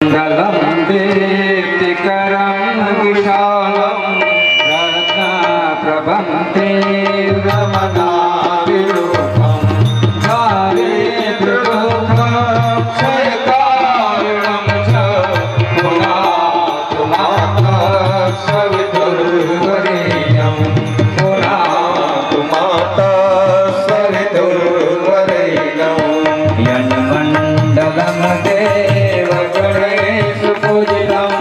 मण्डलं दीप्तिकरं विशालं रत्नप्रभं रमणाविरूपं दारिद्र्यदुःखक्षयकारणं च पुनातु माता सवितुर्वरेण्यं पुनातु माता सवितुर्वरेण्यं यन्मण्डलं देवगणेषु पूजितं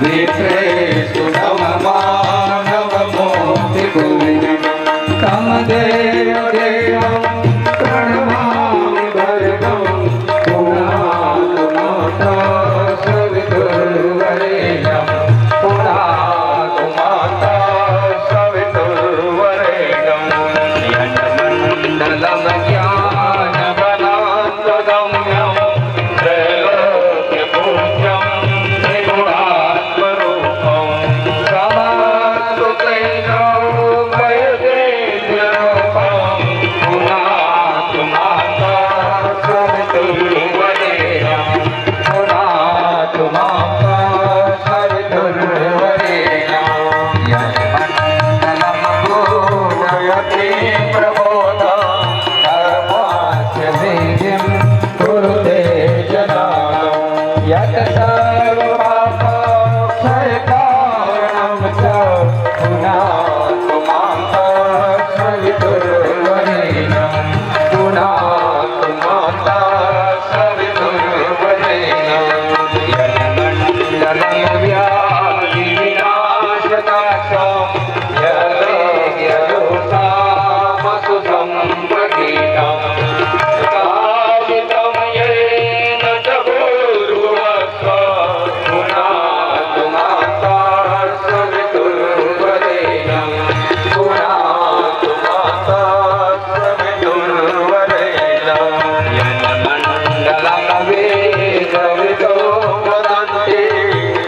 विप्रेषु नममानवमूर्तिपूजितं तं देवदेवं प्रणमामि भर्गं पुनातु माता सवितुर्वरेण्यं पुनातु माता सवितुर्वरेण्यं यन्मण्डलं ज्ञानबलात्मगम्यं त्रैलोक्यपूज्यं त्रिगुणात्मरूपं समस्तैलोक्यदेव्यरूपं पुनातु माता सवितुर्वरेण्यं पुनातु माता सवितुर्वरेण्यं यन्मण्डलं पूजयति प्रबोधं धर्मस्य वीर्यं कुरुते जनानां यत् सर्वपापक्षयकारणं च पुनातु माता सवितुर्वरेण्यं पुनातु माता सवितुर्वरेण्यं यन्मण्डलं व्याधिविनाशनाशं यदोषामसुसम्प्रकीर्णं काशितं येन च भूर्भुवस्व पुनातु माता सवितुर्वरेण्यं पुनातु माता सवितुर्वरेण्यं यन्मण्डलं वेदविदो वदन्ति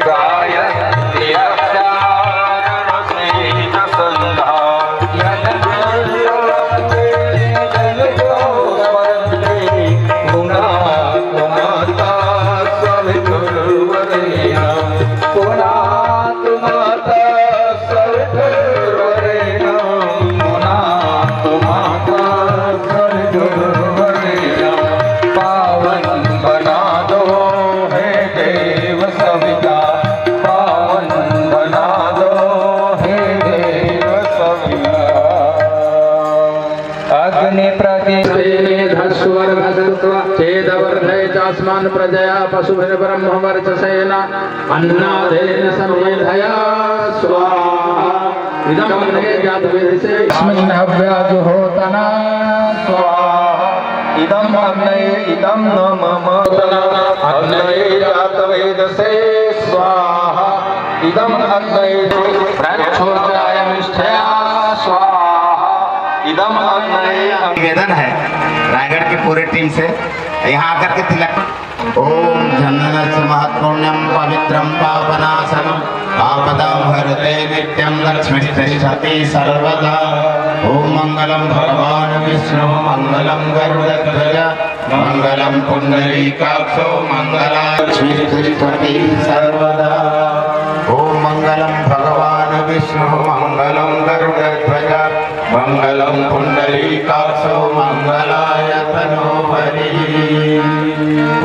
गायन्ति अक्षारणस्मितसन्धा यन्मण्डलं वेदविदो वदन्ति पुनातु माता सवितुर्वरेण्यं पुनातु माता सवितुर्वरेण्यं पुनातु माता सवितुर्वरेण्यं पावन बना दो हे देव सविता पावन बना दो हे देव सविता अग्नि चेदवर्धय चास्मान् प्रजया पशुभिर्ब्रह्मवर्चसेन अन्नादेन संवेधया स्वाहा इदं मन्ये जातवेदसे अस्मिन् हव्याजुहोतना स्वाहा इदम् अग्नये इदं न मम अग्नये जातवेदसे स्वाहा इदम् अग्नये प्रक्षोभयामिष्ठया स्वाहा इदम् अग्नये निवेदन है रायगढ़ की पूरी टीम से यहाँ आकर के तिलक ओम जन्नस्य महत्पुण्यम पवित्रम पावनासनम आपदां हरते नित्यं लक्ष्मीस्तिष्ठति सर्वदा ओम मंगलम भगवान विष्णु मंगलम गरुड़ध्वज मंगलम पुंडरीकाक्षो मंगलालक्ष्मीस्तिष्ठति सर्वदा ओम मंगलम भगवान विष्णु मंगलम गरुड़ध्वज मंगलम पुंडरीकाक्षो मंगलाय तनोहरि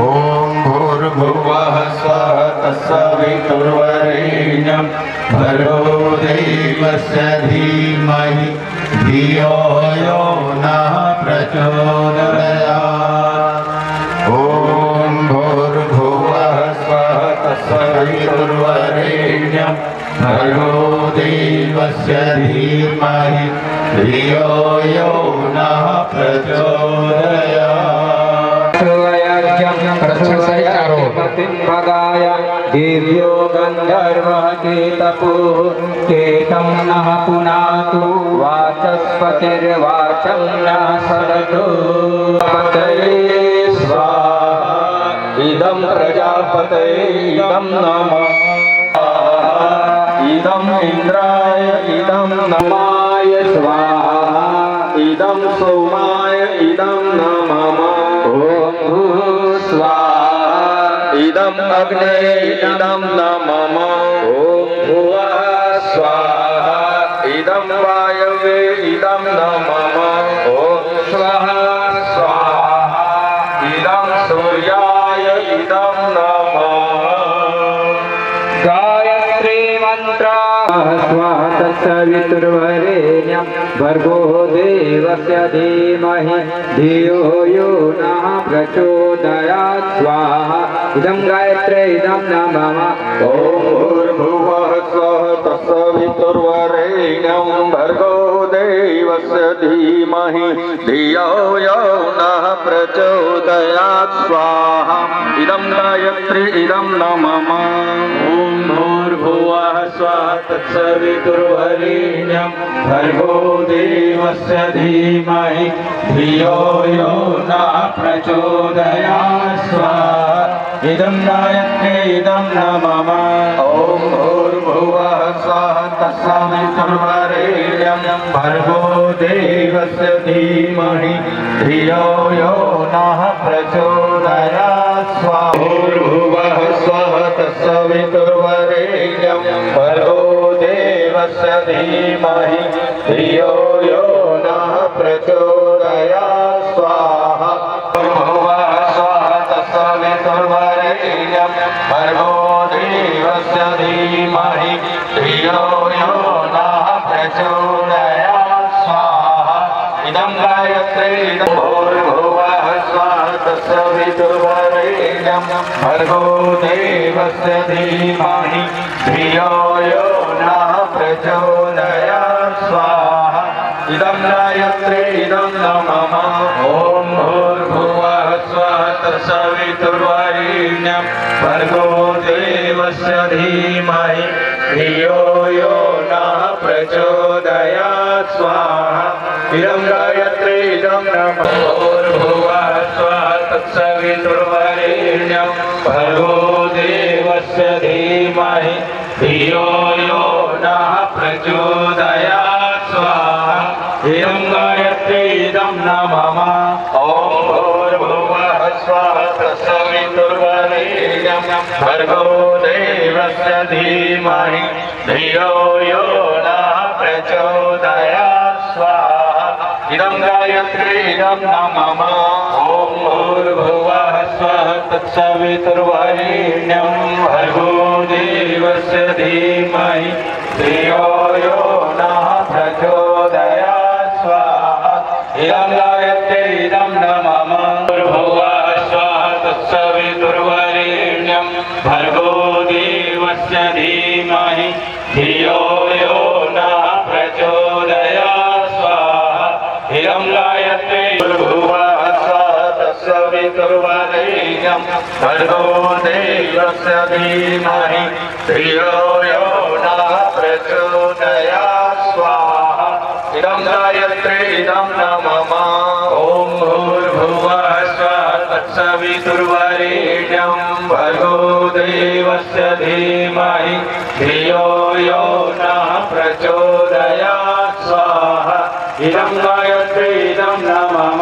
ओम भूर्भुवः स्वः तत्सवितुर्वरेण्यं भर्गो देवस्य धीमहि धियो यो नः प्रचोदयात् ओम भूर्भुवः स्वः तत्सवितुर्वरेण्यं भर्गो देवस्य धीमहि धियो यो नः प्रचोदयात् दिव्यो गन्धर्वः केतपुः केतं नः पुनातु वाचस्पतिर्वाचं नः सरतु पतये स्वाहा इदं प्रजापतये इदं नमः इदम् इन्द्राय इदं नमाय स्वाहा इदं सोमाय इदं नमः ॐ भूः स्वाहा इदम् अग्ने इदं न मम ॐ भुवः स्वाहा इदं वायवे इदं न मम ॐ स्वः स्वाहा इदं सूर्याय इदं न मम गायत्री मन्त्रा स्वाहा तत्सवितुर्वरेण्यं भर्गो देवस्य धीमहि धियो यो नः प्रचोदयात् स्वाहा इदं गायत्री इदं न मम ॐ भूर्भुवः स्वः तत्सवितुर्वरेण्यं भर्गो देवस्य धीमहि धियो यो नः प्रचोदयात् स्वाहा इदं गायत्री इदं न मम ॐ भूर्भुवः स्वः तत्सवितुर्वरेण्यं भर्गो देवस्य धीमहि धियो यो नः प्रचोदयात् स्वाहा इदं गायत्री इदं न मम ॐ भूर्भुवः स्वः तत्सवितुर्वरेण्यं भर्गो देवस्य धीमहि धियो यो नः प्रचोदयात् स्वाहा भूर्भुवः स्वः तत्सवितुर्वरेण्यं भर्गो देवस्य धीमहि धियो यो नः प्रचोदयात् स्वाहा भूर्भुवः स्वः तत्सवितुर्वरेण्यं भर्गो देवस्य धीमहि धियो यो नः प्रचोदयात् स्वाहा इदं गायत्री इदं भूर्भुवः स्वः तत्सवितुर्वरेण्यं भर्गो देवस्य धीमहि धियो यो नः प्रचोदयात् स्वाहा इदं गायत्री इदं न मम ॐ भूर्भुवः स्वः तत्सवितुर्वरेण्यं भर्गो देवस्य धीमहि धियो यो नः प्रचोदयात् स्वाहा इदं गायत्री इदं न मम भूर्भुवः स्वः तत्सवितुर्वरेण्यं भर्गो देवस्य धीमहि धियो यो नः प्रचोदयात् स्वाहा इदं गायत्री इदं न मम ॐ भूर्भुवः स्वः तत्सवितुर्वरेण्यं भर्गो देवस्य धीमहि धियो यो नः प्रचोदयात् स्वाहा इदं गायत्री इदं न मम ॐ भूर्भुवः स्वः तत्सवितुर्वरेण्यं भर्गो देवस्य धीमहि धियो यो नः प्रचोदयात् स्वाहा इदं गायत्री इदं न मम भूर्भुवः स्वः तत्सवितुर्वरेण्यं भर्गो देवस्य धीमहि धियो यो नः प्रचोदयात् स्वाहा इदं गायत्री भूर्भुवः स्वः तत्सवितुर्वरेण्यं भर्गो देवस्य धीमहि धियो यो नः प्रचोदयात् स्वाहा इदं गायत्री इदं न मम ॐ भूर्भुवः स्वः तत्सवितुर्वरेण्यं भर्गो देवस्य धीमहि धियो यो नः प्रचोदयात् स्वाहा इदं गायत्री इदं न मम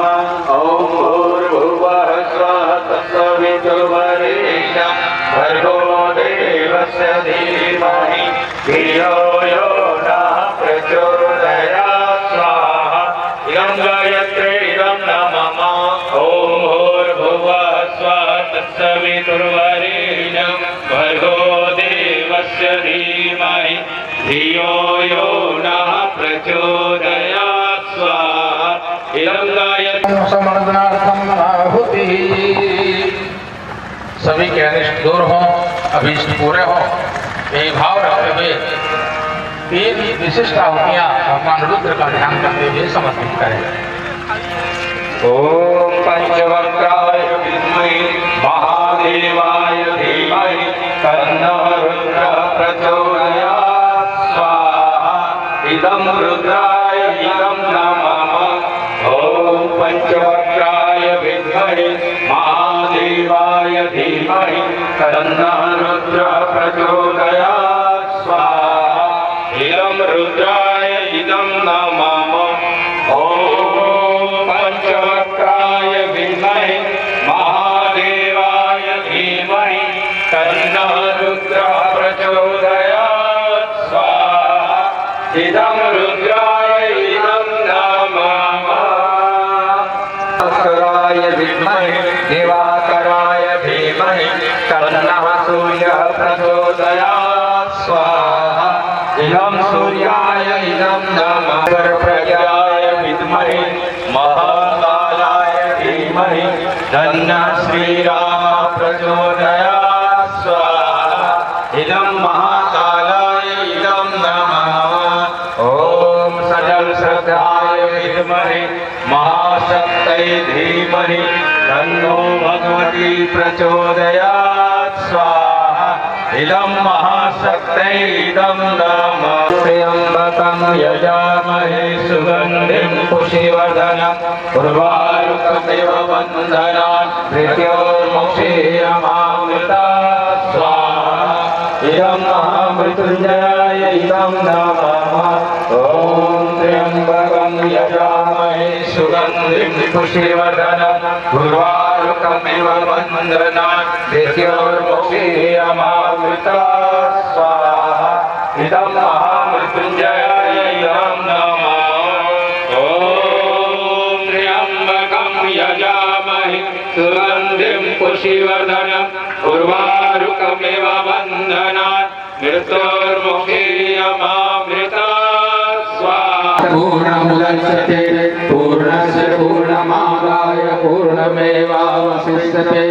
ॐ भूर्भुवः स्वः तत्सवितुर्वरेण्यं भर्गो देवस्य धीमहि धियो यो नः प्रचोदयात् स्वाहा इदं गायत्री इदं न मम ॐ भूर्भुवः स्वः तत्सवितुर्वरेण्यं भर्गो देवस्य धीमहि धियो यो नः प्रचोदयात् स्वाहा इदं गायत्री समर्दनार्थम आहुति। सभी के अनिष्ट दूर हो, अभीष्ट पूरे हो, यही भाव रखते हुए तीन विशिष्ट आहुतियां भगवान रुद्र का ध्यान करते हुए समर्पित करें। ॐ पंचवक्त्राय विद्महे महादेवाय धीमहि तन्नः रुद्रः प्रचोदयात् स्वाहा इदं रुद्राय इदं न मम ॐ पंचवक्त्राय विद्महे महादेवाय धीमहि तन्नः रुद्रः प्रचोदयात् स्वाहा इदं रुद्राय इदं न मम ॐ पंचवक्त्राय विद्महे महादेवाय धीमहि तन्नो रुद्रः प्रचोदयात् स्वाहा इदं रुद्राय इदं नमः कराय विद्महे दिवाकराय धीमहि तन्नः सूर्यः प्रचोदयात् स्वाहा इदं सूर्याय इदं नमः प्रज्ञाय विद्महे महाकालाय धीमहि तन्नः श्रीरामः प्रचोदयात् स्वाहा इदं महाकालाय इदं नमः ॐ सजल श्रद्धाय विद्महे महाशक्तये धीमहि तन्नो भगवती प्रचोदयात् स्वाहा इदं महाशक्तये इदं नमः त्र्यम्बकं यजामहे सुगन्धिं पुष्टिवर्धनम् उर्वारुकमिव बन्धनान् मृत्योर्मुक्षीयमामृतात् स्वाहा इदं महामृत्युञ्जयाय इदं नमः ॐ त्र्यम्बकं यजामहे सुगन्धिं पुष्टिवर्धनम् उर्वारुकमिव बन्धनान् मृत्योर्मुक्षीयमामृतात् स्वाहा इदं महामृत्युञ्जयाय इदं नमः ॐ त्र्यम्बकं यजामहे सुगन्धिं पुष्टिवर्धनम् उर्वारुकमिव बन्धनान् मृत्योर्मुक्षीयमामृतात् स्वाहा पूर्णमुदच्यते पूर्णस्य पूर्णमादाय पूर्णमेवावशिष्यते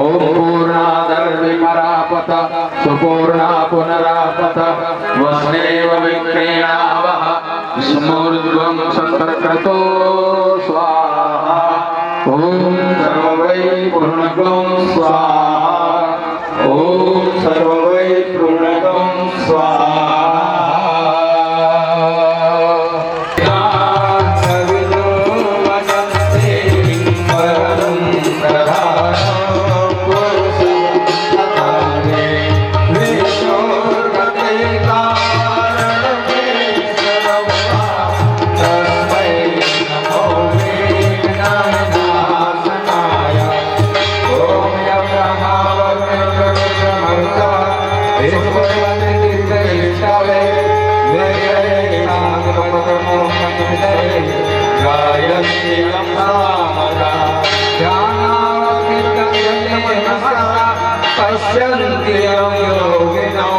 ॐ पूर्णादर्विपरापत सुपूर्णा पुनरापत वस्नेव विक्रीणावः स्मूर्ध्वं सन्तर्क्रतो स्वाहा ॐ सर्ववै पूर्णगं स्वाहा ॐ सर्ववै पूर्णगं स्वाहा पश्यन्ति योगिनो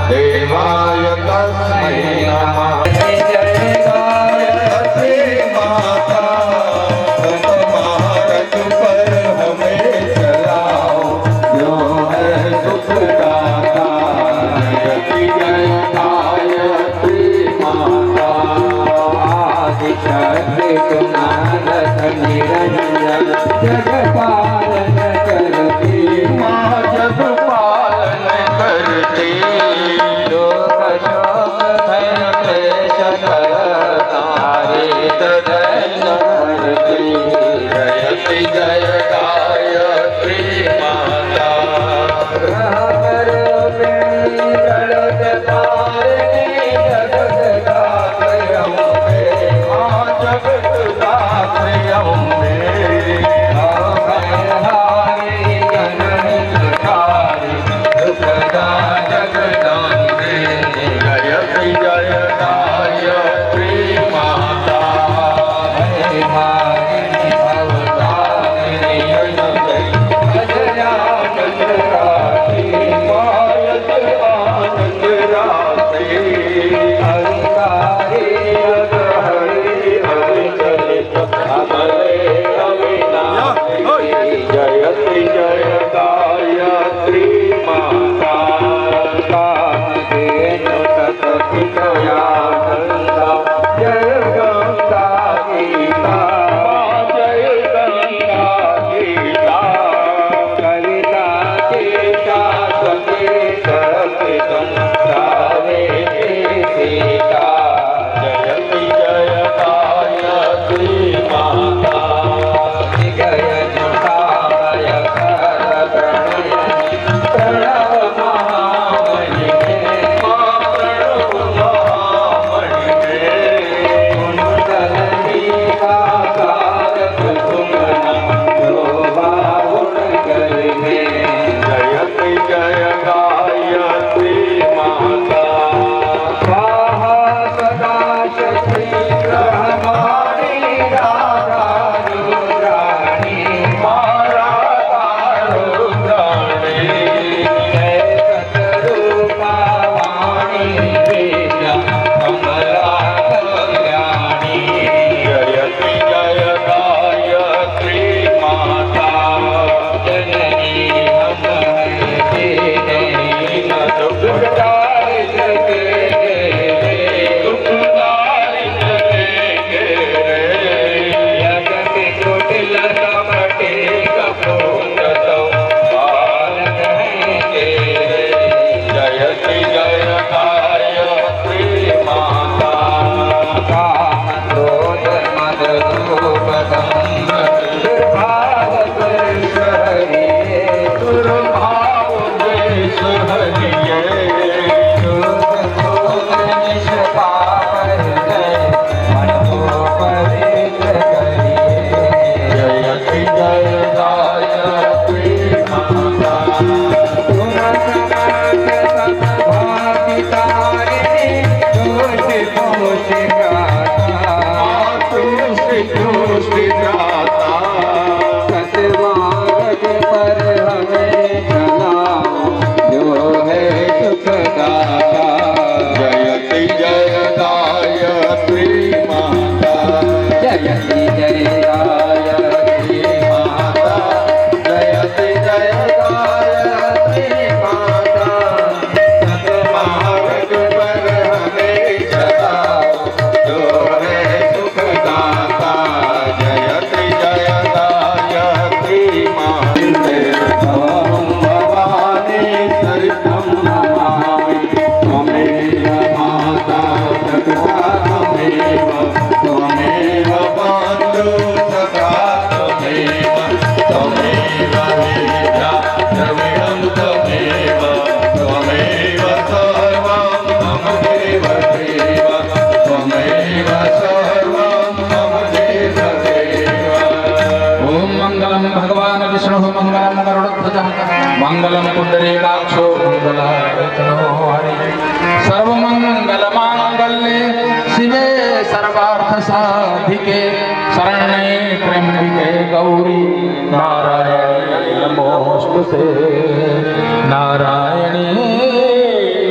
देवाय तस्मै नमः जय गायत्री माता मार्ग पर हमें चलाओ जो है सुख दाता जय गायत्री माता आदिशक्ति कुमारत निरंजन जगपालन करती माँ जगपालन करती मंगलम पुंडरीकाक्षो मंगलायतनो हरि सर्वमंगल मांगल्ये शिवे सर्वार्थ साधिके शरण्ये त्र्यंबके गौरी नारायणी नमोस्तुते नारायणी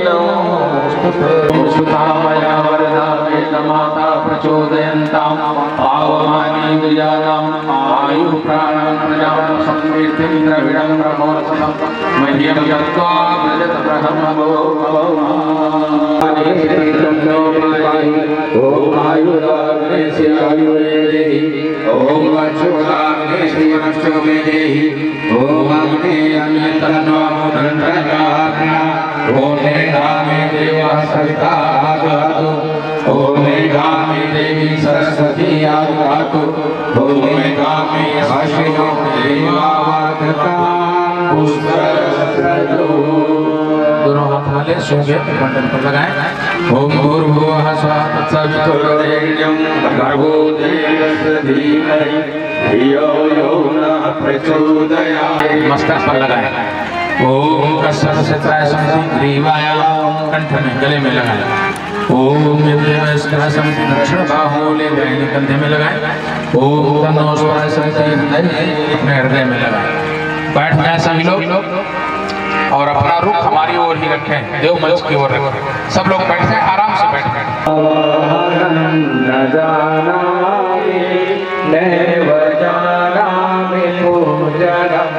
नमोस्तुते सुतामया वरदा वेदमाता प्रचोदयन्तां पावमानी दुर्यानाम् आयुः प्राणं प्रजां संकीर्तिन्द्रविडं ब्रह्मोत्सवं मह्यं यत्त्वा व्रजत ब्रह्मवो ओम आयुराग्नेस्यायुर्वेदेहि ओम वक्षोराग्नेस्यवनश्चोमेदेहि ओम अग्ने अन्यतन्वामुदण्डकाग्ना ओम मेधामे देवः सविता आगातु ओम मेधामे देवी सरस्वती आगातु ओम मेधामे अश्विनो देवावातकां पुष्करस्रजो। दोनों हाथ वाले सूंघे बटन पर लगाएं। ओम भूर्भुवः स्वः तत्सवितुर्वरेण्यं भर्गो देवस्य धीमहि धियो यो नः प्रचोदयात्। मस्तक पर लगाएं। ओम कस्सवसित्राय ग्रीवायां कंठ में गले में लगाएं। ओम यज्ञवस्त्रासं दक्षिण बाहुले दाहिने कंधे में लगाएं। ओम तन्नो स्वासति अपने हृदय में लगाएं। बैठ जाएं सभी लोग और अपना रुख हमारी ओर ही रखें, देव मंच की ओर रखें। सब लोग बैठ जाएं, आराम से बैठ जाएं। न जानामि नैव जानामि पूजनं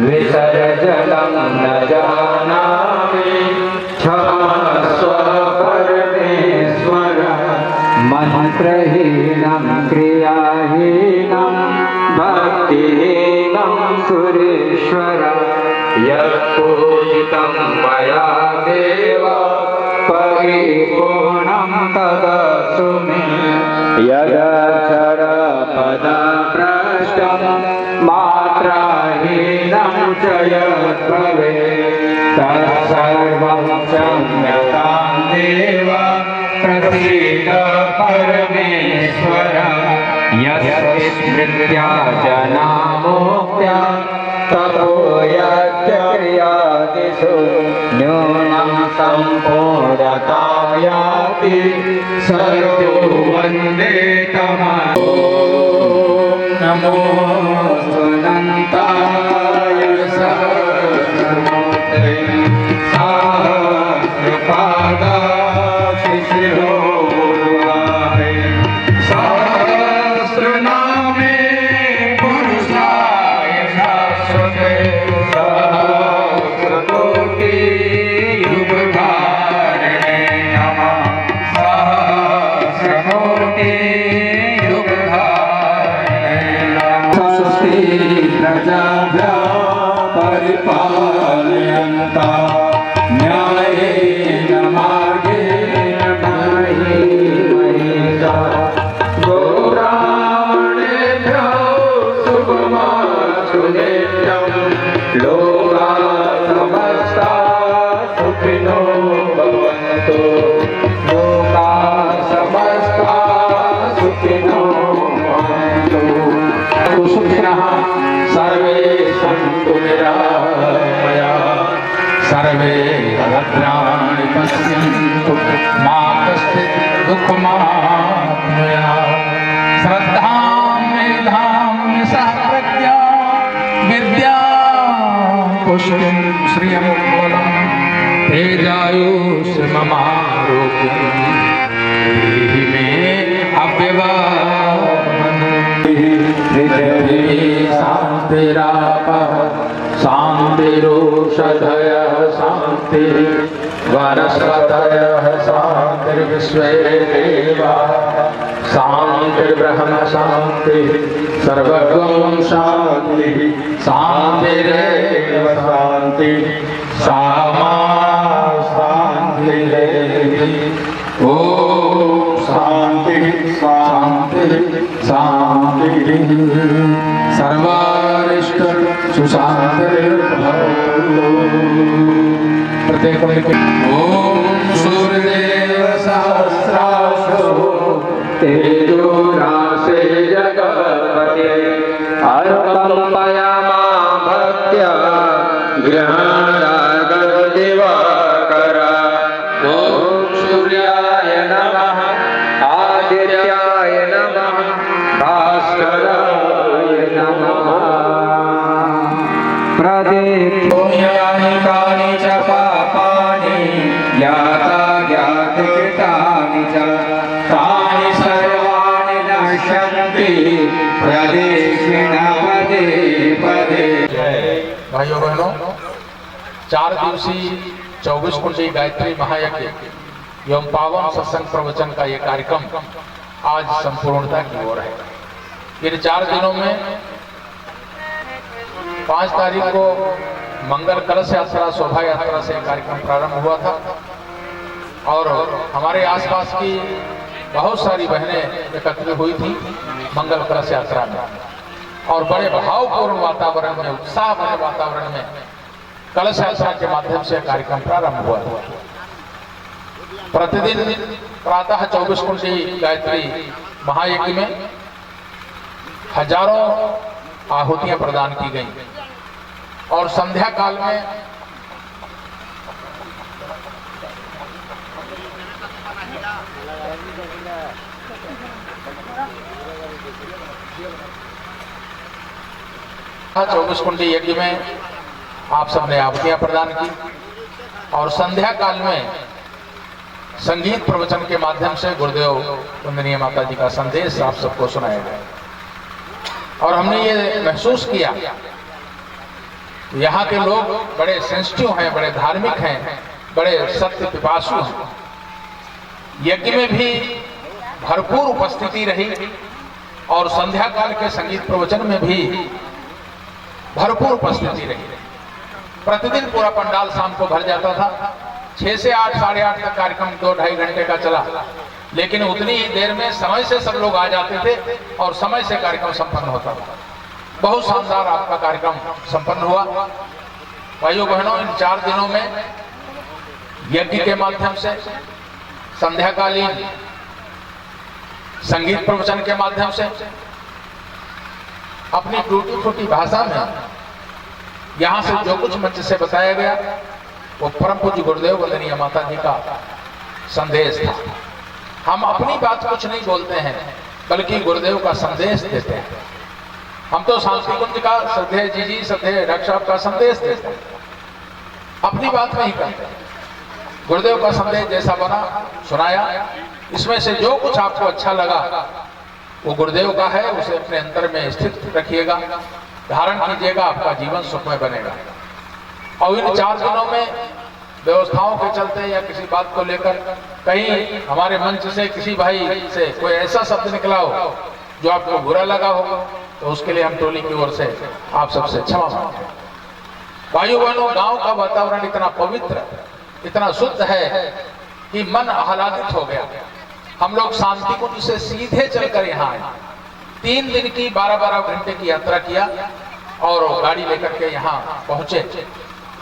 विसर्जनं न जानामि क्षमस्व परमेश्वर मंत्रहीनं क्रियाहीनं भक्तिहीनं सुरेश्वर यत्पूजितं मया देव परिपूर्णं तदस्तु मे यदक्षरपदभ्रष्टं मात्राहीनं च यद्भवेत् तत्सर्वं क्षम्यतां देव प्रसीद परमेश्वर यस्य स्मृत्या जना मोक्त्या ततो यज्ञक्रियादिषु न्यूनं सम्पूर्णतां याति सर्वो वन्दे तमः। नमो अनन्ताय सहस्रमूर्तये सहस्रपादाय शिरोरुहाय सहस्रनामे पुरुषाय शाश्वते सहस्रकोटि युगधारिणे नमः सहस्रकोटि युगधारिणे नमः। स्वस्ति प्रजाभ्यः परिपालयन्तां न्यायेन मार्गेण महीमहीषाः गोब्राह्मणेभ्यो शुभमस्तु नित्यं लोकाः समस्ताः सुखिनो भवन्तु लोकाः समस्ताः सुखिनो भवन्तु सुखिनः सर्वे भवन्तु निरामया सर्वे भद्राणि पश्यन्तु मा कश्चित् दुःखमाप्नुयात् श्रद्धां मेधां सह प्रज्ञा विद्या पुष्टिं श्रियं बलं तेजायुष्ममारोग्यं देहि मे शान्तिरापः शान्तिरोषधयः शान्तिः वनस्पतयः शान्तिर्विश्वे देवाः शान्तिर्ब्रह्म शान्तिः सर्वगं शान्तिः शान्तिरेव शान्तिः सामा शान्तिरेव ॐ शान्ति शान्ति शान्ति सर्वारिष्ट सुशान्तिर्भवतु प्रत्येक ॐ सूर्यदेव सहस्राक्षो तेजो राशे जगत्पते अर्पयामा भक्त्या ग्रहणागदिवाकर ॐ सूर्याय नमः आदित्याय नमः भास्कराय नमः प्रदीप्यानि कानि च पापानि ज्ञातकृतानि च तानि सर्वाणि नश्यन्ति प्रदक्षिण पदे पदे। भाइयों बहनों, 4 दिवसीय 24 कुंडी गायत्री महायज्ञ एवं पावन सत्संग प्रवचन का ये कार्यक्रम आज संपूर्णता की ओर है। इन 4 दिनों में 5 तारीख को मंगल कलश यात्रा शोभा यात्रा से कार्यक्रम प्रारंभ हुआ था और हमारे आसपास की बहुत सारी बहनें एकत्रित हुई थी मंगल कलश यात्रा में और बड़े भावपूर्ण वातावरण में, उत्साह भरे वातावरण में कलश यात्रा के माध्यम से कार्यक्रम प्रारंभ हुआ। प्रतिदिन प्रातः 24 कुंडी गायत्री महायज्ञ में हजारों आहुतियां प्रदान की गई और संध्या काल में चौबीस कुंडी यज्ञ में आप सबने आहुतियां प्रदान की और संध्या काल में संगीत प्रवचन के माध्यम से गुरुदेव वंदनीय माता जी का संदेश आप सबको सुनाया गया और हमने ये महसूस किया यहाँ के लोग बड़े सेंसिटिव हैं, बड़े धार्मिक हैं, बड़े सत्य पिपासु हैं। यज्ञ में भी भरपूर उपस्थिति रही और संध्या काल के संगीत प्रवचन में भी भरपूर उपस्थिति रही। प्रतिदिन पूरा पंडाल शाम को भर जाता था। 6 से 8, साढ़े 8 तक कार्यक्रम 2-2.5 घंटे का चला, लेकिन उतनी ही देर में समय से सब लोग आ जाते थे और समय से कार्यक्रम संपन्न होता था। बहुत शानदार आपका कार्यक्रम संपन्न हुआ। भाइयों बहनों, इन 4 दिनों में यज्ञ के माध्यम से, संध्याकालीन संगीत प्रवचन के माध्यम से, अपनी टूटी फूटी भाषा में यहाँ से जो कुछ मंच से बताया गया वो परम पूज्य गुरुदेव वंदनीय माता जी का संदेश था। हम अपनी बात कुछ नहीं बोलते हैं बल्कि गुरुदेव का संदेश देते हैं। हम तो शांति कुंज का श्रद्धेय जी श्रद्धेय डॉक्टर साहब का संदेश देते हैं, अपनी बात नहीं करते। गुरुदेव का संदेश जैसा बना सुनाया, इसमें से जो कुछ आपको अच्छा लगा वो गुरुदेव का है, उसे अपने अंतर में स्थित रखिएगा, धारण कीजिएगा, आपका जीवन सुखमय बनेगा। और इन 4 दिनों में व्यवस्थाओं के चलते या किसी बात को लेकर कहीं हमारे मंच से किसी भाई से कोई ऐसा शब्द निकला हो जो आपको बुरा लगा हो, तो उसके लिए हम टोली की ओर से आप सबसे क्षमा मांगते हैं। भाइयों बहनों, गांव का वातावरण इतना पवित्र, इतना शुद्ध है कि मन आह्लादित हो गया। हम लोग शांति कुंज से सीधे चलकर यहाँ आए, 3 दिन की 12-12 घंटे की यात्रा किया और गाड़ी लेकर के यहाँ पहुंचे।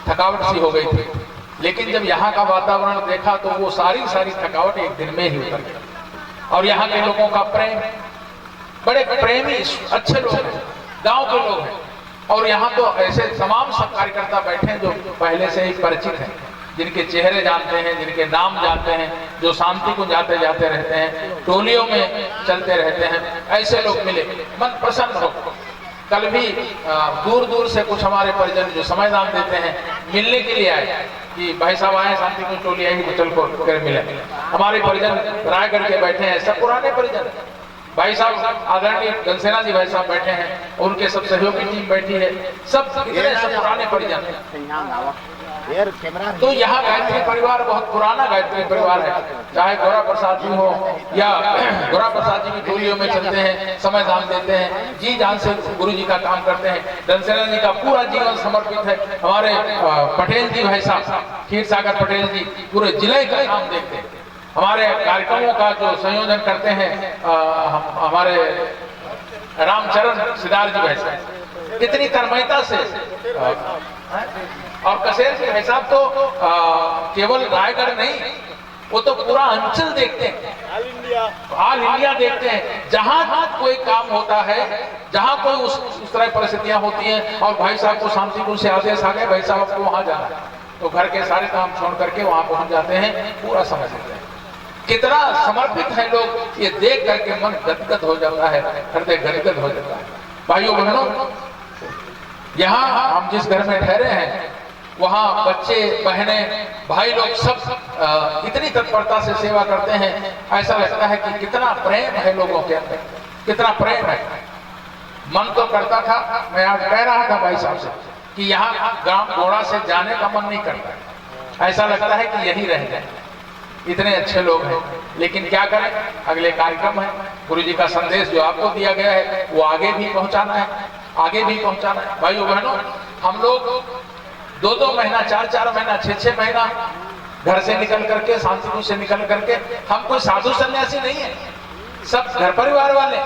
थकावट सी हो गई थी, लेकिन जब यहाँ का वातावरण देखा तो वो सारी थकावट एक दिन में ही उतर गई। और यहाँ के लोगों का प्रेम, बड़े प्रेमी अच्छे लोग हैं, गांव के लोग हैं और यहाँ तो ऐसे तमाम सब कार्यकर्ता बैठे हैं जो पहले से ही परिचित हैं, जिनके चेहरे जानते हैं, जिनके नाम जानते हैं, जो शांति को जाते जाते रहते हैं, टोलियों में चलते रहते हैं। ऐसे लोग मिले, मन प्रसन्न हो। कल भी दूर दूर से कुछ हमारे परिजन जो समय दान देते हैं मिलने के लिए आए कि भाई साहब आए, शांति को टोली आई तो चल को कर मिले। हमारे परिजन रायगढ़ के बैठे हैं, सब पुराने परिजन। भाई साहब आदरणीय घनसेना जी भाई साहब बैठे हैं, उनके सब सहयोगी टीम बैठी है, सब इतने सब पुराने परिजन। तो यहाँ गायत्री परिवार बहुत पुराना गायत्री परिवार है। चाहे गौरा प्रसाद जी हो या गौरा प्रसाद जी की टोलियों में चलते हैं, समय दान देते हैं, जी जान से गुरु जी का काम करते हैं। घनसेना जी का पूरा जीवन समर्पित है। हमारे पटेल जी भाई साहब, खीर सागर पटेल जी पूरे जिले का काम देखते हैं। हमारे कार्यक्रमों का जो संयोजन करते हैं हमारे रामचरण सिदार जी भाई साहब, इतनी तन्मयता से। और कसेर जी भाई साहब तो केवल रायगढ़ नहीं, वो तो पूरा अंचल देखते हैं, ऑल इंडिया देखते हैं। जहां कोई काम होता है, जहां कोई उस तरह परिस्थितियां होती हैं और भाई साहब को शांतिपुर से आदेश आ गए, भाई साहब आपको वहां जाना है, तो घर के सारे काम छोड़ करके वहां पहुंच जाते हैं, पूरा समझ लेते हैं। कितना समर्पित है लोग, ये देख करके मन गदगद हो जाता है, हृदय गदगद हो जाता है। भाइयों बहनों, यहाँ हम जिस घर में ठहरे हैं वहाँ बच्चे बहने भाई लोग सब इतनी तत्परता से सेवा करते हैं, ऐसा लगता है कि कितना प्रेम है लोगों के अंदर, कितना प्रेम है। मन तो करता था, मैं आज कह रहा था भाई साहब से कि यहाँ गांव घोड़ा से जाने का मन नहीं करता, ऐसा लगता है कि यही रह जाए, इतने अच्छे लोग हैं। लेकिन क्या करें, अगले कार्यक्रम है, गुरु जी का संदेश जो आपको दिया गया है वो आगे भी पहुंचाना है, आगे भी पहुंचाना है। भाइयों बहनों, हम लोग 2-2 महीना, 4-4 महीना, 6-6 महीना घर से निकल करके, शांतिपुर से निकल करके, हम कोई साधु सन्यासी नहीं है, सब घर परिवार वाले।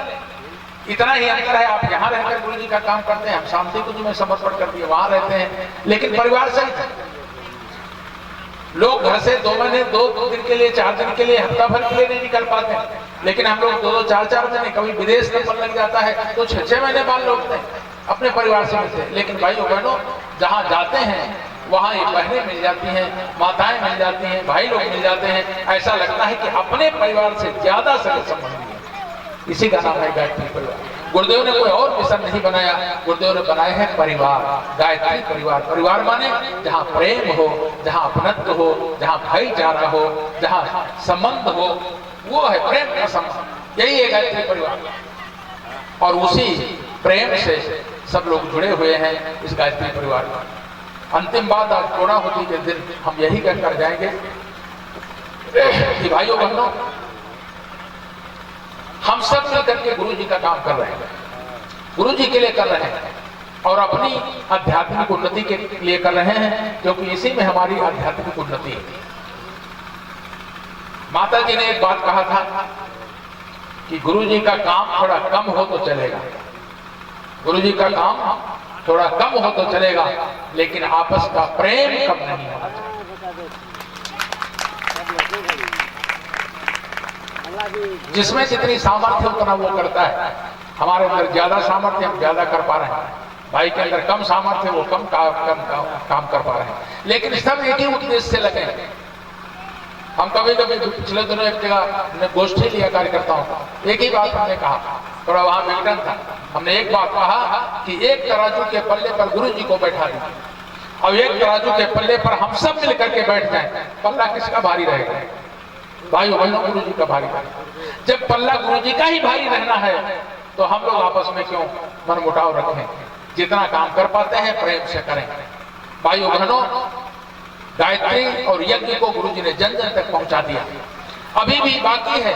इतना ही अंतर है, आप यहाँ रहकर गुरु जी का काम करते हैं, हम शांतिपुर में समर्पण कर दिए, वहां रहते हैं, लेकिन परिवार सहित है। लोग घर से 2 महीने, 2 दिन के लिए, 4 दिन के लिए, हफ्ता भर के लिए नहीं निकल पाते, लेकिन हम लोग 2-2, 4-4 महीने, कभी विदेश में मन लग जाता है तो 6-6 महीने बाद लौटते हैं, अपने परिवार से मिलते हैं। लेकिन भाइयों बहनों, जहाँ जाते हैं वहाँ ये बहनें मिल जाती हैं, माताएं मिल जाती हैं, भाई लोग मिल जाते हैं, ऐसा लगता है कि अपने परिवार से ज्यादा सगे संबंधी है। इसी का नाम है गायत्री परिवार। गुरुदेव ने कोई और मिशन नहीं बनाया, गुरुदेव ने बनाए हैं परिवार, गायत्री परिवार। परिवार माने जहाँ प्रेम हो, जहाँ अपनत्व हो, जहाँ भाईचारा हो, जहाँ संबंध हो, वो है प्रेम का संबंध, यही है गायत्री परिवार। और उसी प्रेम से सब लोग जुड़े हुए हैं इस गायत्री परिवार में। अंतिम बात आज पूर्णाहुति के दिन हम यही कहकर जाएंगे कि भाइयों बहनों, हम सब मिलकर के गुरु जी का काम कर रहे हैं, गुरु जी के लिए कर रहे हैं और अपनी आध्यात्मिक उन्नति के लिए कर रहे हैं, क्योंकि इसी में हमारी आध्यात्मिक उन्नति है। माता जी ने एक बात कहा था कि गुरु जी का काम थोड़ा कम हो तो चलेगा, गुरु जी का काम थोड़ा कम हो तो चलेगा, लेकिन आपस का प्रेम कम नहीं होना चाहिए। जिसमें जितनी सामर्थ्य उतना वो करता है। हमारे अंदर ज्यादा सामर्थ्य, हम ज्यादा कर पा रहे हैं, भाई के अंदर कम सामर्थ्य, वो कम काम कर पा रहे हैं, लेकिन सब एक ही उद्देश्य से लगे। हम कभी कभी पिछले दिनों एक जगह में गोष्ठी लिया कार्यकर्ताओं का, एक ही बात हमने कहा, थोड़ा वहां विघटन था। हमने एक बात कहा कि एक तराजू के पल्ले पर गुरु जी को बैठा दें और एक तराजू के पल्ले पर हम सब मिल करके बैठ जाएं, पल्ला किसका भारी रहेगा? भाइयों बहनों, गुरु जी का भारी रहेगा। जब पल्ला गुरु जी का ही भारी रहना है तो हम लोग आपस में क्यों मनमुटाव रखें? जितना काम कर पाते हैं प्रेम से करें। भाइयों बहनों, गायत्री और यज्ञ को गुरु जी ने जन जन तक पहुंचा दिया, अभी भी बाकी है।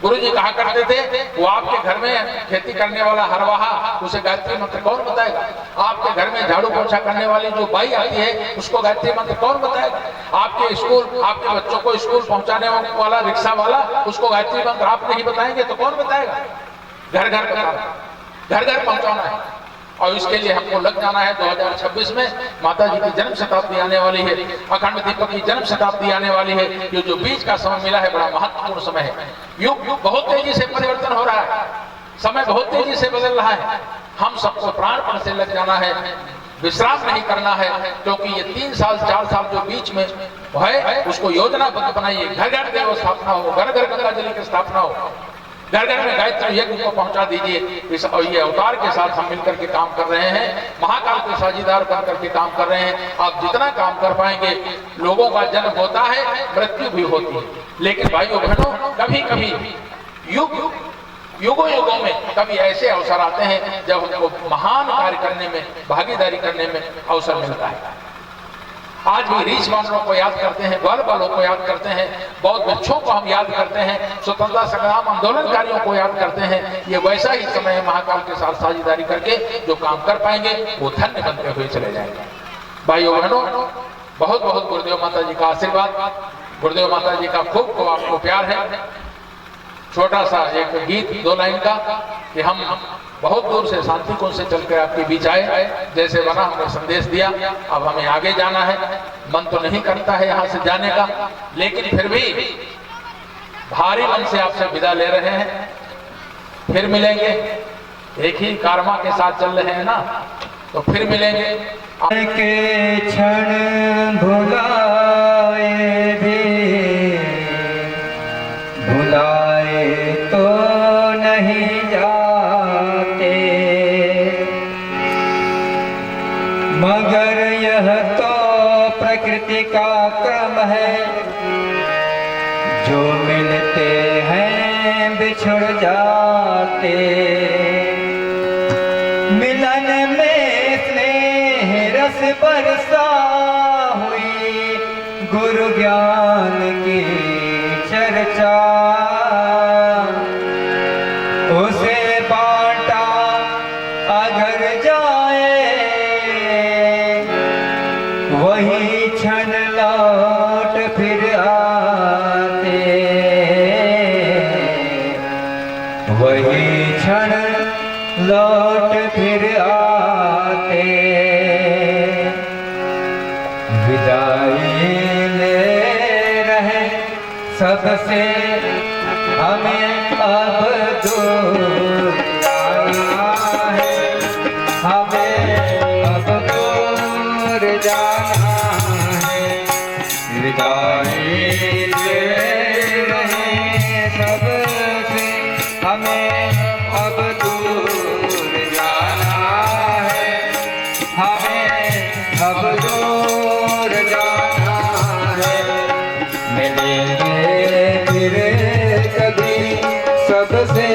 गुरु जी कहा करते थे, वो आपके घर में खेती करने वाला हरवाहा, उसे गायत्री मंत्र कौन बताएगा? आपके घर में झाड़ू पोछा करने वाली जो बाई आती है, उसको गायत्री मंत्र कौन बताएगा? आपके स्कूल, आपके बच्चों को स्कूल पहुंचाने वाला रिक्शा वाला, उसको गायत्री मंत्र आप नहीं बताएंगे तो कौन बताएगा? घर घर पहुंचाना है और इसके लिए हमको लग जाना है। 2026 में माता जी की जन्म शताब्दी आने वाली है, अखंड दीपक की जन्म शताब्दी आने वाली है। ये जो बीच का समय मिला है बड़ा महत्वपूर्ण समय है। युग बहुत तेजी से परिवर्तन हो रहा है, समय बहुत तेजी से बदल रहा है। हम सबको प्राणपण से लग जाना है, विश्राम नहीं करना है, क्योंकि ये 3 साल 4 साल जो बीच में है उसको योजनाबद्ध बनाइए। घर घर देव स्थापना हो, घर घर गंगा जल की स्थापना हो, घर घर में गायत्री यज्ञ को पहुंचा दीजिए। इस ये अवतार के साथ हम मिलकर के काम कर रहे हैं, महाकाल के साझीदार बनकर के काम कर रहे हैं। आप जितना काम कर पाएंगे, लोगों का जन्म होता है, मृत्यु भी होती है, लेकिन भाइयों बहनों कभी कभी युगों युगों में कभी ऐसे अवसर आते हैं जब हमको महान कार्य करने में, भागीदारी करने में अवसर मिलता है। आज भी रीछ वालों को याद करते हैं, ग्वाल वालों को याद करते हैं, बौद्ध भिक्षुओं को हम याद करते हैं, स्वतंत्रता संग्राम आंदोलनकारियों को याद करते हैं। ये वैसा ही समय है, महाकाल के साथ साझेदारी करके जो काम कर पाएंगे वो धन्य बनते हुए चले जाएंगे। भाइयों बहनों, बहुत बहुत गुरुदेव माता जी का आशीर्वाद, गुरुदेव माता जी का खूब खूब आपको प्यार है। छोटा सा एक गीत 2 लाइन का कि हम बहुत दूर से शांति कुंज से चलकर आपके बीच आए, जैसे बना हमने संदेश दिया, अब हमें आगे जाना है। मन तो नहीं करता है यहाँ से जाने का, लेकिन फिर भी भारी मन से आपसे विदा ले रहे हैं। फिर मिलेंगे, एक ही कारमा के साथ चल रहे हैं ना, तो फिर मिलेंगे। के क्षण भुलाए भी भुलाए तो नहीं जाते, मगर यह तो प्रकृति का क्रम है, जो मिलते हैं बिछुड़ जाते। मिलन में स्नेह रस बरसा हुई, गुरु ज्ञान की चर्चा, उसे बांटा अगर जाए, वही क्षण लौट फिर आते, वही क्षण लौट फिर आते। विदाई ले रहे सबसे हमें अब दूर जाना है, हमें अब दूर जाना है। विदाई ले रहे सबसे हमें अब दूर जाना है, हमें अब दूर जाना है। मिलेंगे फिर कभी सबसे,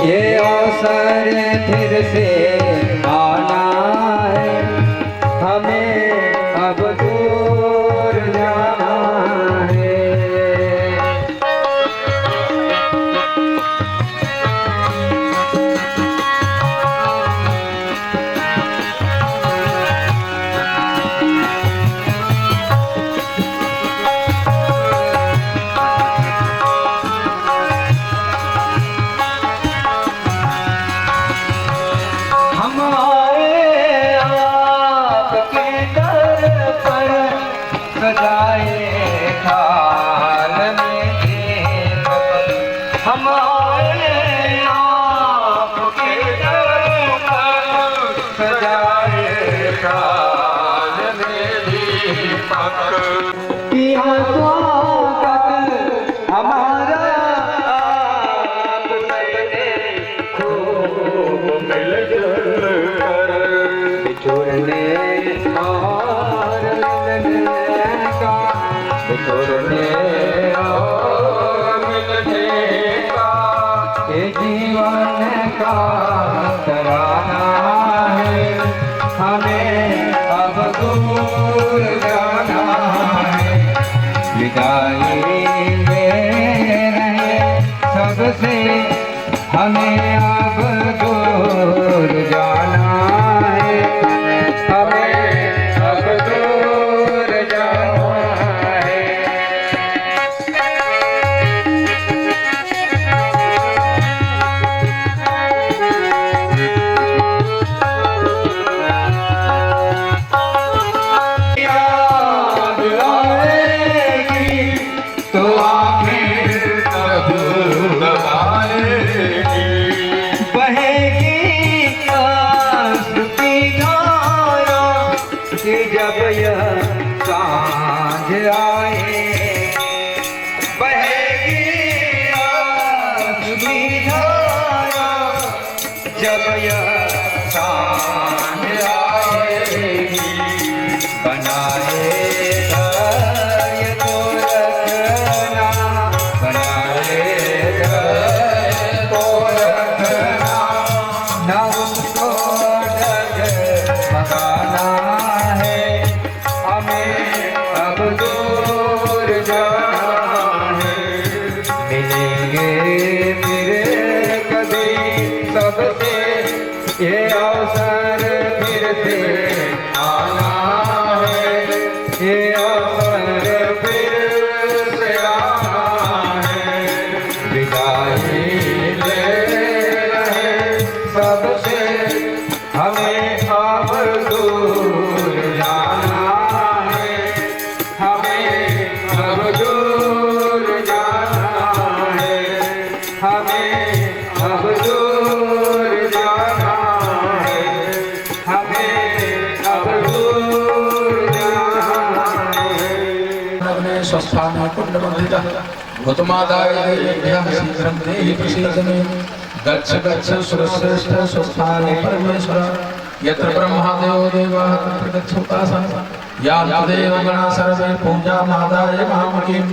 ये अवसर फिर से आना है, हमें अब दूर जाना है। सजाए थाल में देव, हमारे आपके दर पर सजाए थाल में दीपक। यहाँ स्वागत हमारा आप सबने खूब मिलजुल कर, बिछुड़ने और मिलने का, बिछुड़ने और मिलने का, ये जीवन का तराना है, हमें अब दूर जाना है। विदाई ले रहे सबसे हमें अब दूर जाना है, हमें अब दूर जाना है। याद आएगी तो आखिर कब आएगी, स्वस्थान कुंडबंधिता भूतमादाय देव्याः शीघ्रं देहि प्रसीद मे गच्छ गच्छ सुरश्रेष्ठ स्वस्थान परमेश्वर यत्र ब्रह्मादयो देवाः तत्र गच्छोतासः यान्ति देवगणाः सर्वे पूजामादाय मामकीं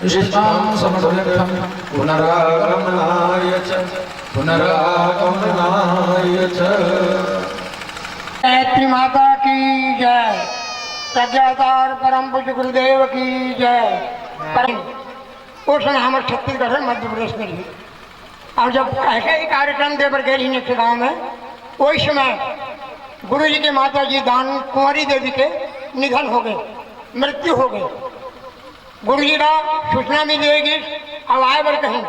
इष्टां समर्पयर्थं पुनरागमनाय च गायत्री माता की जय, प्रज्ञातार परम पूज्य गुरुदेव की जय। परम उस समय हमारे छत्तीसगढ़ में मध्य प्रदेश में रही और जब ऐसे ही कार्यक्रम देवर गए नेक्स्ट गाँव में, उस समय गुरु जी के माता जी दान कुंवरी देवी के निधन हो गए, मृत्यु हो गई। गुरु जी का सूचना मिल जाएगी, अब आए बार कहीं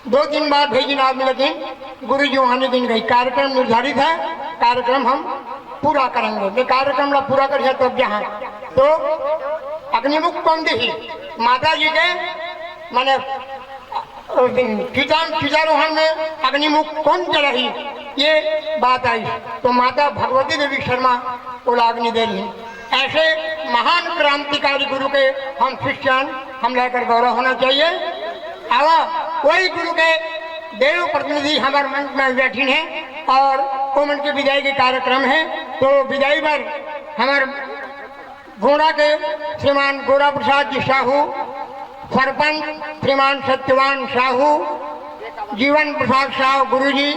2-3 बार भेजी ना, लेकिन गुरु जी वहाँ दिन गई। कार्यक्रम निर्धारित है, कार्यक्रम हम पूरा करेंगे। ये कार्यक्रम ला पूरा कर तब जहाँ तो अग्निमुख कौन दी माता जी के माने चितारोहण में अग्निमुख कौन चढ़ी, ये बात आई तो माता भगवती देवी शर्मा को अग्नि दे रही। ऐसे महान क्रांतिकारी गुरु के हम शिष्यान हम लेकर गौरव होना चाहिए। आवा वही गुरु के देव प्रतिनिधि हमारे मंच में बैठी हैं और वो मन के विदाई के कार्यक्रम है। तो विदाई पर हमारे गोरा के श्रीमान गोरा प्रसाद जी साहू, सरपंच श्रीमान सत्यवान साहू, जीवन प्रसाद साहू गुरुजी,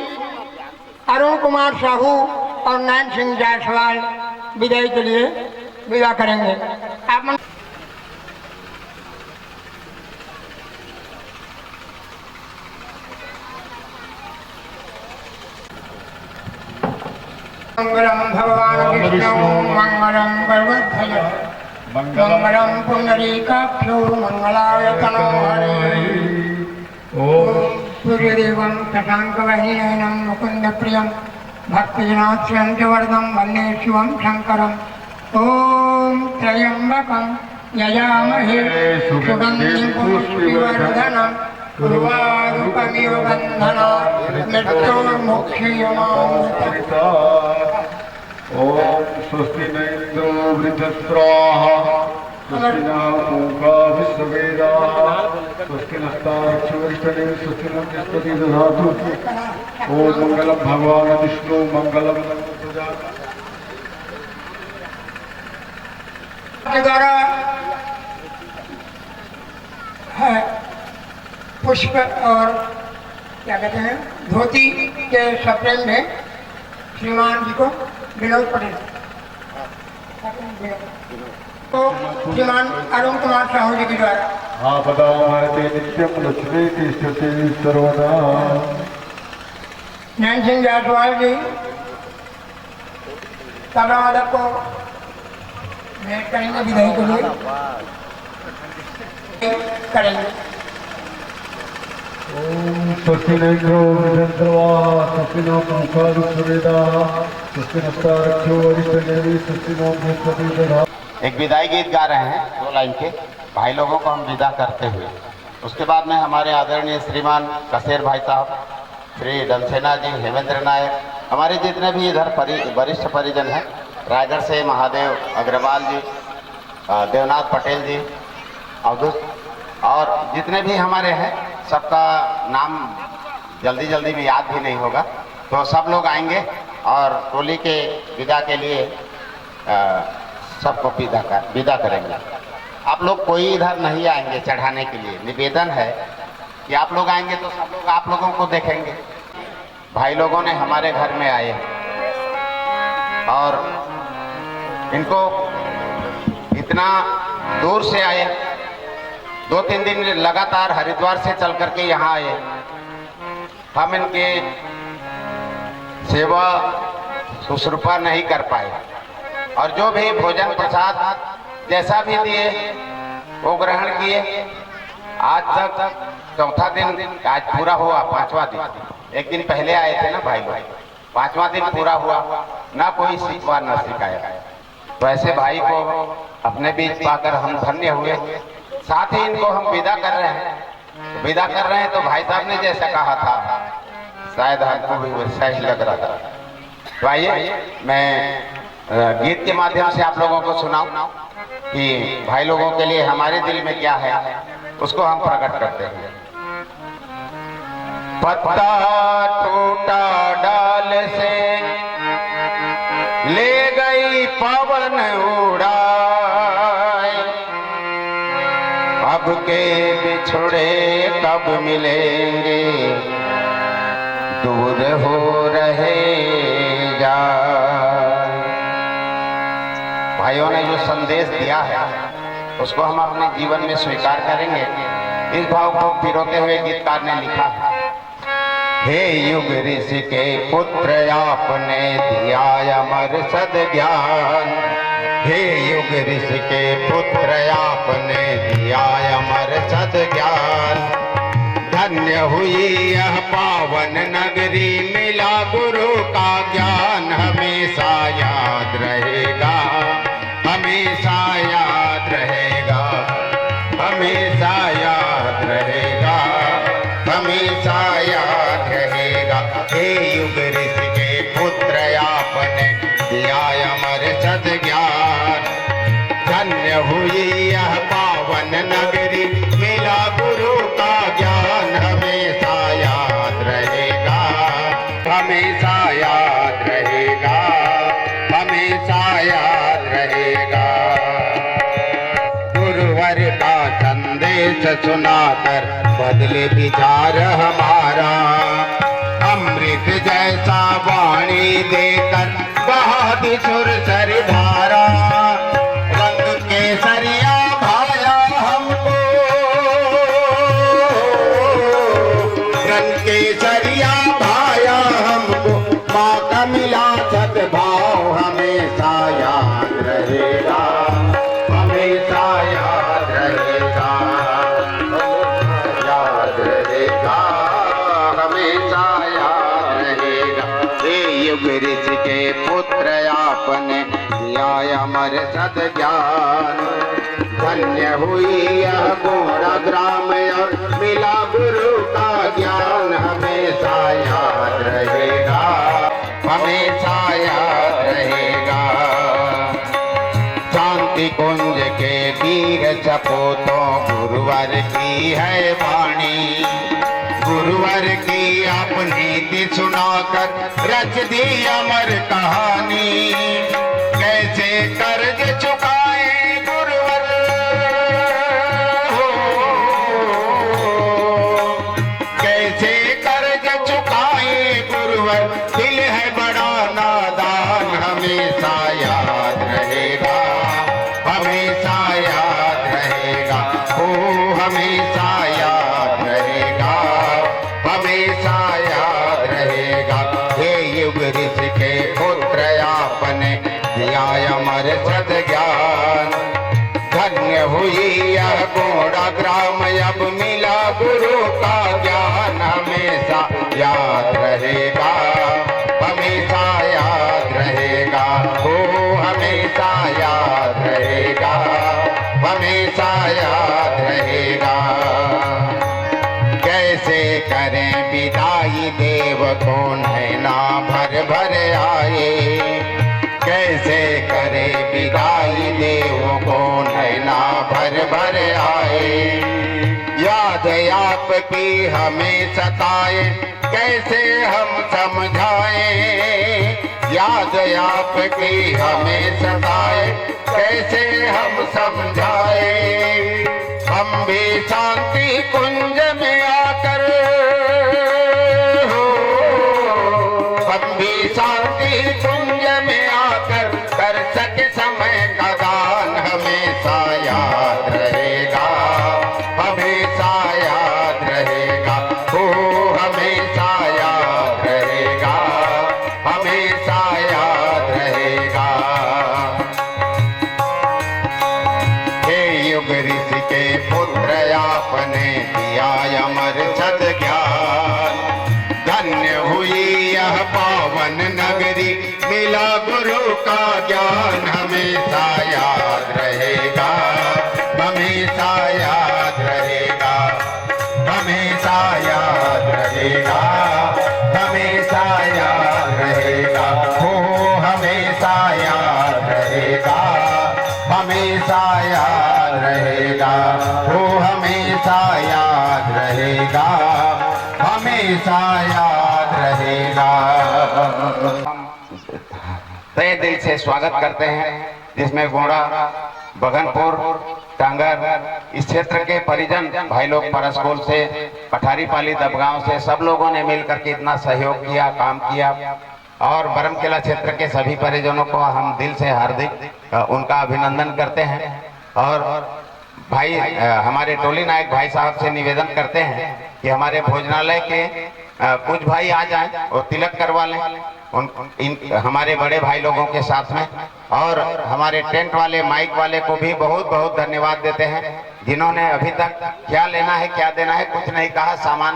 अरुण कुमार साहू और नयन सिंह जायसवाल विदाई के लिए विदा करेंगे। आप मंगलम भगवान विष्णु मंगलम गरुड़ध्वज मंगलम पुंडरीकाक्षो मंगलाय तनो हरे। ओम सूर्यदेवं शशांकवह्निनयनं मुकुन्दप्रियं भक्तजनाश्रयन्तवरदं वन्दे शिवं शङ्करम्। ओम त्र्यम्बकं यजामहे सुगन्धिं पुष्टिवर्धनम् उर्वारुकमिव बन्धनात् मृत्योर्मुक्षीयमामृतम्। ओम स्वस्ति न इंद्रो वृद्धस्राः स्वस्ति न पूषा विश्ववेदाः स्वस्ति नस्ताक्षरिष्ठने स्वस्ति न बृहस्पतिः दधातु। ओम मंगलम भगवान विष्णु मंगलम के द्वारा है पुष्प और क्या कहते हैं धोती के सप्रेम में श्रीमान जी को विनोद पटेल तो श्रीमान अरुण कुमार साहू जी के द्वारा आपदामहरते नित्यं लक्ष्मी तिष्ठति सर्वदा। नयन सिंह जायसवाल जी तबला वादक को भेंट करेंगे, विदाई के लिए करेंगे। ओम स्वस्ति न इंद्रो वृद्धस्राः स्वस्ति न पूषा विश्ववेदाः स्वस्ति नस्ताक्षरिष्ठने स्वस्ति न बृहस्पतिः दधातु। एक विदाई गीत गा रहे हैं 2 लाइन के, भाई लोगों को हम विदा करते हुए। उसके बाद में हमारे आदरणीय श्रीमान कसेर भाई साहब, श्री डमसेना जी, हेमेंद्र नायक, हमारे जितने भी इधर वरिष्ठ परिजन हैं, रायगढ़ से महादेव अग्रवाल जी, देवनाथ पटेल जी, अवधूत और जितने भी हमारे हैं, सबका नाम जल्दी जल्दी भी याद भी नहीं होगा। तो सब लोग आएंगे और टोली के विदा के लिए सबको विदा करेंगे। आप लोग कोई इधर नहीं आएंगे चढ़ाने के लिए, निवेदन है कि आप लोग आएंगे तो सब लोग आप लोगों को देखेंगे। भाई लोगों ने हमारे घर में आए और इनको इतना दूर से आए, 2-3 दिन लगातार हरिद्वार से चल करके यहाँ आए। हम इनके सेवा शुश्रूषा नहीं कर पाए और जो भी भोजन प्रसाद जैसा भी दिए वो ग्रहण किए। आज तक 4था दिन, आज पूरा हुआ 5वां दिन। एक दिन पहले आए थे ना भाई लोग, 5वां दिन पूरा हुआ, ना कोई शिकवा न शिकायत। तो ऐसे भाई को अपने बीच पाकर हम धन्य हुए। साथ ही इनको हम विदा कर रहे हैं, तो भाई साहब ने जैसा कहा था शायद हमको भी वैसा ही लग रहा था। तो आइए मैं गीत के माध्यम से आप लोगों को सुनाऊं। कि भाई लोगों के लिए हमारे दिल में क्या है उसको हम प्रकट करते हैं। पत्ता टूटा डाल से ले गई पवन उड़ाए, अब के बिछड़े कब मिलेंगे दूर हो रहे जा। भाइयों ने जो संदेश दिया है उसको हम अपने जीवन में स्वीकार करेंगे। इस भाव को पिरोते हुए गीतकार ने लिखा, हे युग ऋषि के पुत्र आपने दिया अमर सद ज्ञान, हे युग ऋषि के पुत्र आपने दिया अमर सद ज्ञान। धन्य हुई यह पावन नगरी, मिला गुरु का ज्ञान, हमेशा याद रहेगा, हमेशा याद रहेगा, हमेशा याद रहेगा, हमेशा याद रहेगा। हे युग ऋषि के पुत्र आपने दिया अमर सद ज्ञान, धन्य हुई यह पावन नगरी, मिला गुरु का ज्ञान, हमेशा याद रहेगा, हमेशा याद रहेगा, हमेशा याद रहेगा। गुरुवर का संदेश सुनाकर बदले विचार हमारा, अमृत जैसा वाणी देकर बहा दी सुर सर धारा। रंग केसरिया भाया हमको, रंग केसरिया भाया हमको, माँ का मिला सद्भाव, हमेशा याद रहेगा, हमेशा याद रहेगा, याद रहेगा, हमेशा याद रहेगा। हे युग ऋषि के पुत्र आपने दिया अमर सद ज्ञान, धन्य हुई यह गोरा ग्राम और मिला गुरु का ज्ञान, हमेशा याद रहेगा, हमेशा याद रहेगा। शांति कुंज के वीर सपूतों गुरुवर की है वाणी, गुरुवर की अपनी नीति सुनाकर रच दी अमर कहानी। कैसे कर्ज चुकाए गुरुवर हो, कैसे कर्ज चुकाए गुरुवर, दिल है बड़ा नादान, हमेशा याद रहेगा, हमेशा याद रहेगा, ओ हमेशा याद रहेगा, हमेशा याद रहेगा। हे युग ऋषि के पुत्र आपने दिया अमर सद ज्ञान, धन्य हुई यह गोड़ा ग्राम, अब मिला गुरु का ज्ञान, हमेशा याद रहेगा, हमेशा याद रहेगा, ओ हमेशा याद रहेगा, हमेशा याद रहेगा। कैसे करें विदाई देव को नैना भर भर आए, कैसे करे विदाई देव को नैना भर भर आए। याद आपकी हमें सताए, कैसे हम समझाएं, याद आपकी हमें सताए, कैसे हम समझाएं। हम भी शांति कुंज में आकर हो, हम भी शांति कुंज में आकर कर सके समय का दान, हमेशा याद रहेगा, हमेशा याद रहेगा, ओ हमेशा याद रहेगा, हमेशा याद रहेगा। हे युग ऋषि के पुत्र आपने दिया अमर सद ज्ञान, धन्य हुई यह पावन नगरी, मिला गुरु का ज्ञान, हमेशा याद रहेगा, हमेशा याद रहेगा, हमेशा याद रहेगा, हमेशा याद रहेगा, हो हमेशा याद रहेगा, हमेशा हमेशा याद रहेगा, वो हमेशा याद रहेगा, हमेशा याद रहेगा। तहे दिल से स्वागत करते हैं, जिसमें गोंडा, बगनपुर, टांगर इस क्षेत्र के परिजन भाई लोग परस्कोल से, पठारी पाली दबगांव से सब लोगों ने मिलकर के इतना सहयोग किया, काम किया। और बरमकेला क्षेत्र के सभी परिजनों को हम दिल से हार्दिक उनका अभिनंदन करते हैं। और भाई हमारे टोली नायक भाई साहब से निवेदन करते हैं कि हमारे भोजनालय के कुछ भाई आ जाएं और तिलक करवा लें हमारे बड़े भाई लोगों के साथ में। और हमारे टेंट वाले, माइक वाले को भी बहुत बहुत धन्यवाद देते हैं, जिन्होंने अभी तक क्या लेना है क्या देना है कुछ नहीं कहा, सामान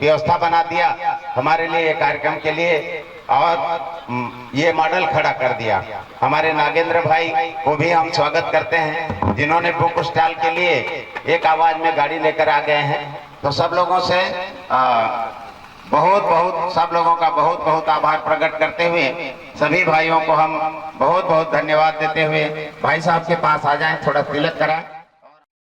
व्यवस्था बना दिया हमारे लिए कार्यक्रम के लिए और ये मॉडल खड़ा कर दिया। हमारे नागेंद्र भाई को भी हम स्वागत करते हैं, जिन्होंने बुक स्टॉल के लिए एक आवाज में गाड़ी लेकर आ गए हैं। तो सब लोगों से सब लोगों का बहुत बहुत आभार प्रकट करते हुए सभी भाइयों को हम बहुत बहुत धन्यवाद देते हुए भाई साहब के पास आ जाएं, थोड़ा तिलक कराएं।